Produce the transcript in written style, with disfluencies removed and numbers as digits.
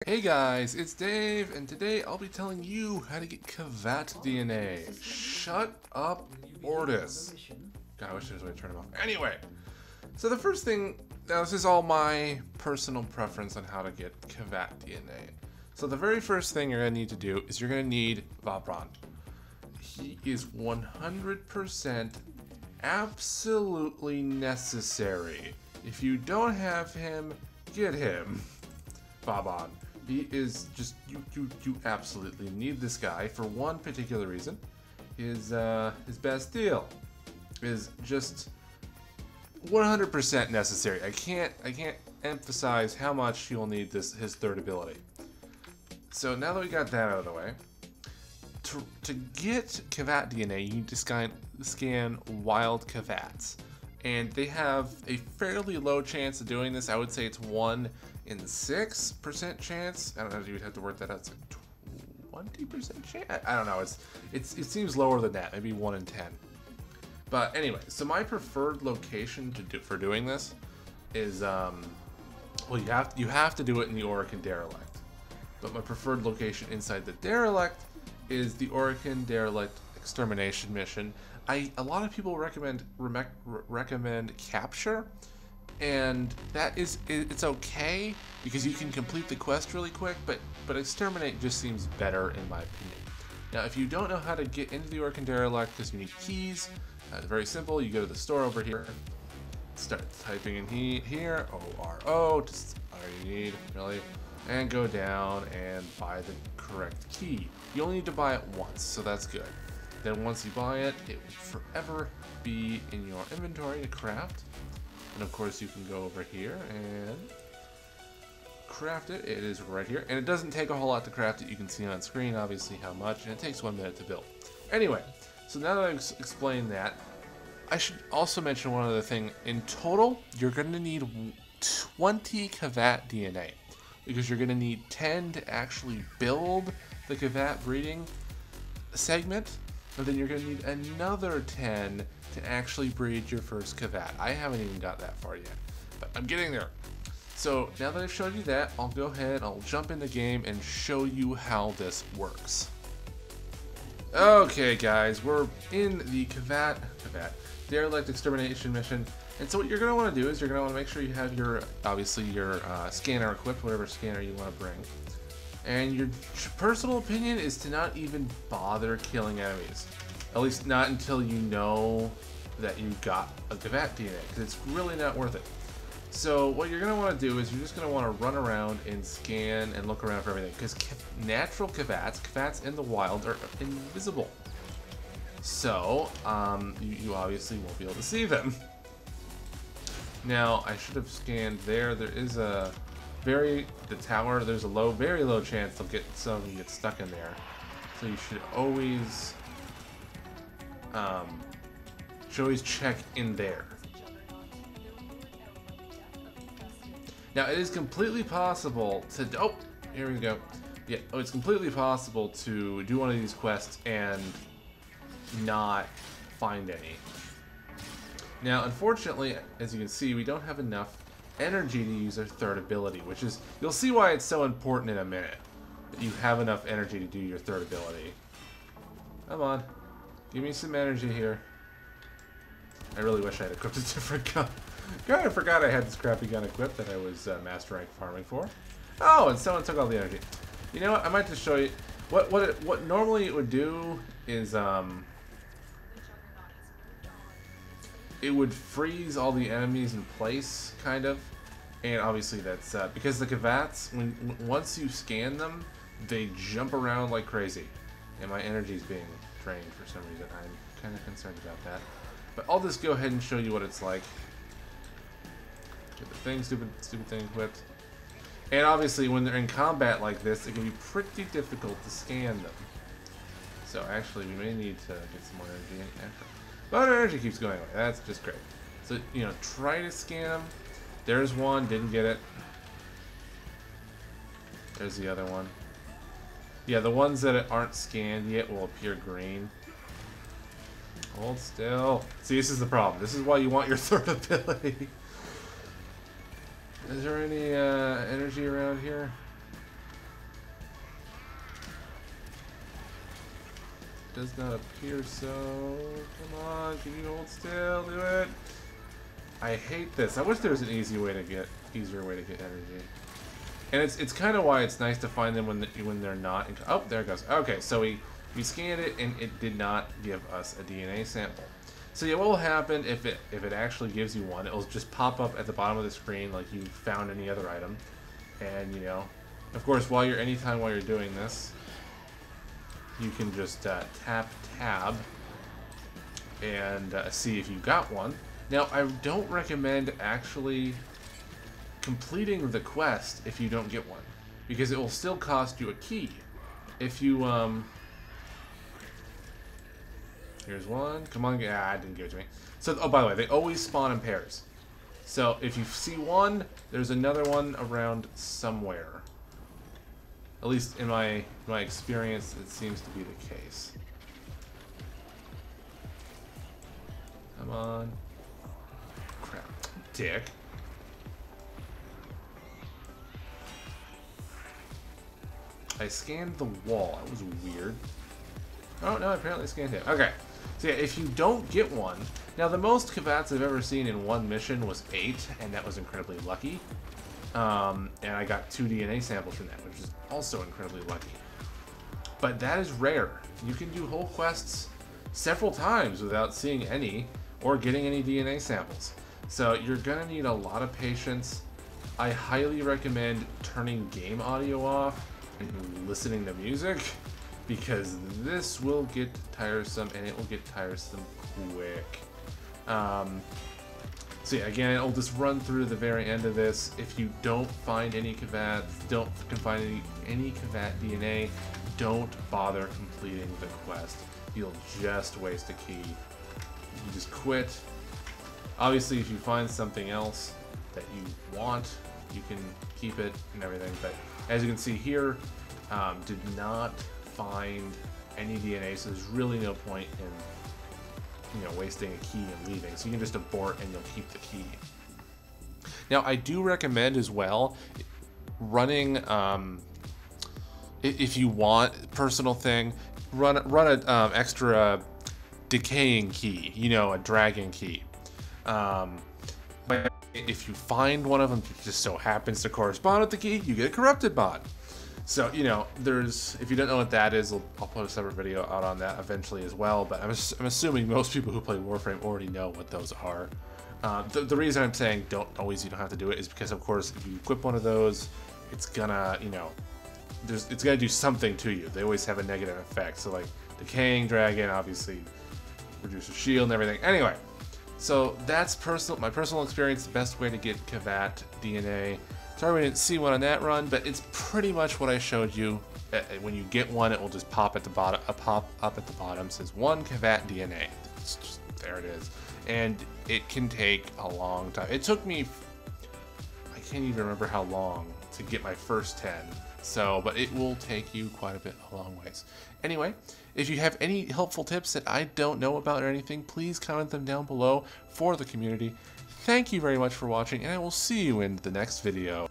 Hey guys, it's Dave, and today I'll be telling you how to get Kvat DNA. Shut up, Ortis. God, I wish there was a way to turn him off. Anyway, so the first thing, now this is all my personal preference on how to get Kvat DNA. So the very first thing you're going to need to do is you're going to need Vabron. He is 100% absolutely necessary. If you don't have him, get him. Vabron. He is just, you absolutely need this guy for one particular reason. His Bastille is just 100% necessary. I can't emphasize how much you'll need his third ability. So now that we got that out of the way, to get Kvat DNA, you need to scan wild Kvats. And they have a fairly low chance of doing this. I would say it's 1 in 6% chance. I don't know if you'd have to work that out. It's like 20% chance. I don't know. It seems lower than that. Maybe 1 in 10. But anyway, so my preferred location for doing this is well, you have to do it in the Orokin Derelict. But my preferred location inside the Derelict is the Orokin Derelict Extermination mission. A lot of people recommend capture, and it's okay because you can complete the quest really quick, but exterminate just seems better in my opinion. Now, if you don't know how to get into the Orokin Derelict because you need keys, it's very simple. You go to the store over here, start typing in here ORO, just all you need really, and go down and buy the correct key. You only need to buy it once, so that's good. Then once you buy it, it will forever be in your inventory to craft. And of course you can go over here and craft it. It is right here. And it doesn't take a whole lot to craft it. You can see on screen obviously how much, and it takes 1 minute to build. Anyway, so now that I've explained that, I should also mention one other thing. In total, you're going to need 20 Kvat DNA, because you're going to need 10 to actually build the Kvat breeding segment. And then you're going to need another 10 to actually breed your first Kvat. I haven't even got that far yet, but I'm getting there. So now that I've showed you that, I'll go ahead, I'll jump in the game and show you how this works. Okay guys, we're in the Kvat Derelict Extermination mission. And so what you're going to want to do is you're going to want to make sure you have your, obviously your scanner equipped, whatever scanner you want to bring. And your personal opinion is to not even bother killing enemies. At least not until you know that you got a Kvat DNA, because it's really not worth it. So what you're going to want to do is you're just going to want to run around and scan and look around for everything, because natural Kvats in the wild are invisible. So you obviously won't be able to see them. Now I should have scanned there. There is a the tower, there's a very low chance some of them get stuck in there. So you should always check in there. Now it is completely possible to, oh, here we go. Yeah, it's completely possible to do one of these quests and not find any. Now, unfortunately, as you can see, we don't have enough energy to use our third ability, which is, you'll see why it's so important in a minute, that you have enough energy to do your third ability. Come on, give me some energy here. I really wish I had equipped a different gun. God, I forgot I had this crappy gun equipped that I was master rank farming for. Oh, and someone took all the energy. You know what, I might just show you, what normally it would do is, it would freeze all the enemies in place, kind of. And obviously that's because the Kvats, once you scan them, they jump around like crazy. And my energy is being drained for some reason. I'm kind of concerned about that. But I'll just go ahead and show you what it's like. Get the thing, stupid thing equipped. And obviously when they're in combat like this, it can be pretty difficult to scan them. So actually we may need to get some more energy in after. But our energy keeps going away. That's just great. So, you know, try to scan them. There's one, didn't get it. There's the other one. Yeah, the ones that aren't scanned yet will appear green. Hold still. See, this is the problem. This is why you want your third ability. Is there any energy around here? does not appear so. Come on, can you hold still? Do it. I hate this. I wish there was an easier way to get energy. And it's kind of why it's nice to find them when they're not. Oh, there it goes. Okay, so we scanned it and it did not give us a DNA sample. So yeah, what will happen if it actually gives you one? It'll just pop up at the bottom of the screen like you found any other item, and you know, of course, anytime while you're doing this, you can just tap tab and see if you got one. Now, I don't recommend actually completing the quest if you don't get one, because it will still cost you a key. If you here's one. Come on, I didn't give it to me. So, oh, by the way, they always spawn in pairs. So if you see one, there's another one around somewhere. At least in my experience, it seems to be the case. Come on. Crap. Dick. I scanned the wall. That was weird. Oh, no, apparently I scanned it. Okay. So yeah, if you don't get one... Now, the most Kavats I've ever seen in one mission was 8, and that was incredibly lucky. And I got 2 DNA samples from that, which is also incredibly lucky. But that is rare. You can do whole quests several times without seeing any or getting any DNA samples. So you're going to need a lot of patience. I highly recommend turning game audio off and listening to music, because this will get tiresome, and it will get tiresome quick. So yeah, again, it'll just run through the very end of this. If you don't find any Kavats, can find any Kavat DNA, don't bother completing the quest. You'll just waste a key. You just quit. Obviously, if you find something else that you want, you can keep it and everything. But as you can see here, did not find any DNA, so there's really no point in wasting a key and leaving. So you can just abort and you'll keep the key. Now, I do recommend as well running, if you want, personal thing, run an extra decaying key, a dragon key. But if you find one of them that just so happens to correspond with the key, you get a corrupted mod. So, if you don't know what that is, I'll put a separate video out on that eventually as well, but I'm assuming most people who play Warframe already know what those are. The reason I'm saying you don't have to do it is because, of course, if you equip one of those, it's gonna, it's gonna do something to you. They always have a negative effect. So, like, Decaying Dragon obviously reduces shield and everything. Anyway, so that's my personal experience, the best way to get Kavat DNA. Sorry we didn't see one on that run, but it's pretty much what I showed you. When you get one, it will just pop at the bottom. Pop up at the bottom. It says 1 Kavat DNA. It's just, there it is, and it can take a long time. It took me, I can't even remember how long to get my first 10. So, but it will take you quite a long ways. Anyway, if you have any helpful tips that I don't know about or anything, please comment them down below for the community. Thank you very much for watching, and I will see you in the next video.